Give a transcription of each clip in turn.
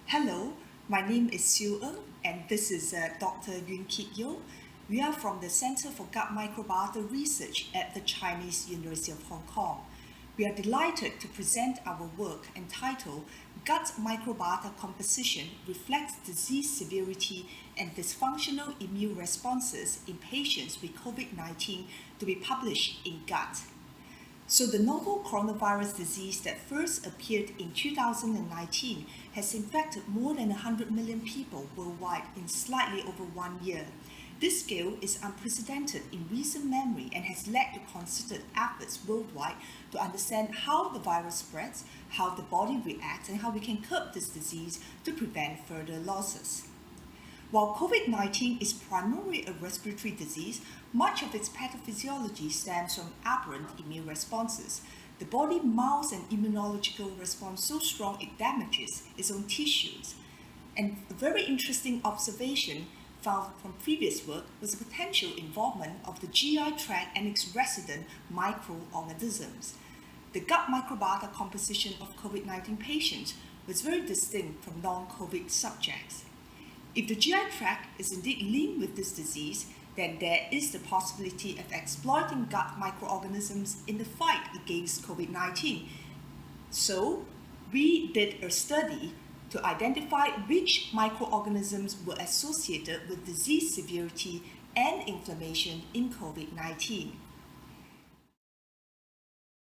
Hello, my name is Yeoh and this is Dr. Yeoh YK. We are from the Center for Gut Microbiota Research at the Chinese University of Hong Kong. We are delighted to present our work entitled Gut Microbiota Composition Reflects Disease Severity and Dysfunctional Immune Responses in Patients with COVID-19 to be published in Gut. So the novel coronavirus disease that first appeared in 2019 has infected more than 100 million people worldwide in slightly over 1 year. This scale is unprecedented in recent memory and has led to concerted efforts worldwide to understand how the virus spreads, how the body reacts, and how we can curb this disease to prevent further losses. While COVID-19 is primarily a respiratory disease, much of its pathophysiology stems from aberrant immune responses. The body mounts an immunological response so strong it damages its own tissues. And a very interesting observation found from previous work was the potential involvement of the GI tract and its resident microorganisms. The gut microbiota composition of COVID-19 patients was very distinct from non-COVID subjects. If the GI tract is indeed linked with this disease, then there is the possibility of exploiting gut microorganisms in the fight against COVID-19. So, we did a study to identify which microorganisms were associated with disease severity and inflammation in COVID-19.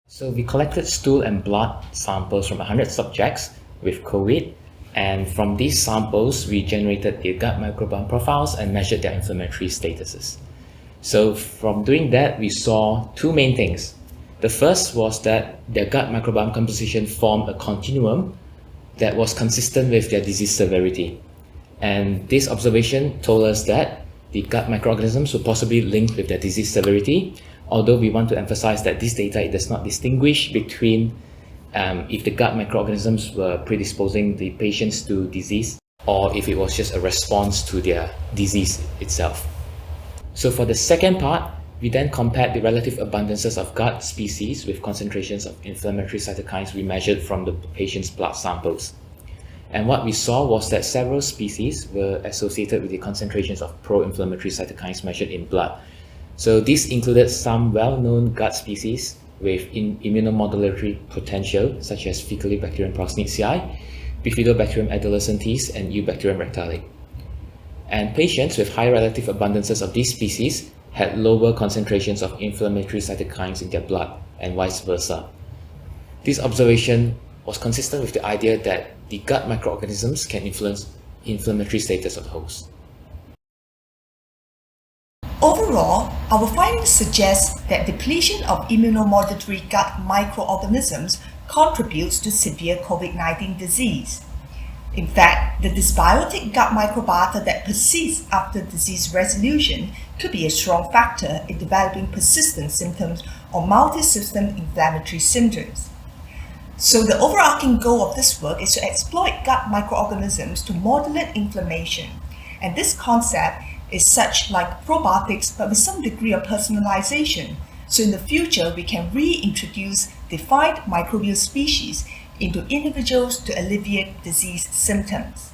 So we collected stool and blood samples from 100 subjects with COVID, and from these samples, we generated their gut microbiome profiles and measured their inflammatory statuses. So from doing that, we saw two main things. The first was that their gut microbiome composition formed a continuum that was consistent with their disease severity. And this observation told us that the gut microorganisms were possibly linked with their disease severity, although we want to emphasize that this data does not distinguish between if the gut microorganisms were predisposing the patients to disease or if it was just a response to their disease itself. So for the second part, we then compared the relative abundances of gut species with concentrations of inflammatory cytokines we measured from the patient's blood samples. And what we saw was that several species were associated with the concentrations of pro-inflammatory cytokines measured in blood. So this included some well-known gut species with immunomodulatory potential, such as Faecalibacterium prausnitzii, Bifidobacterium adolescentis, and Eubacterium rectale. And patients with high relative abundances of these species had lower concentrations of inflammatory cytokines in their blood, and vice versa. This observation was consistent with the idea that the gut microorganisms can influence inflammatory status of the host. Overall, our findings suggest that depletion of immunomodulatory gut microorganisms contributes to severe COVID-19 disease. In fact, the dysbiotic gut microbiota that persists after disease resolution could be a strong factor in developing persistent symptoms or multi-system inflammatory symptoms. So the overarching goal of this work is to exploit gut microorganisms to modulate inflammation. And this concept is such like probiotics but with some degree of personalization. So in the future, we can reintroduce defined microbial species into individuals to alleviate disease symptoms.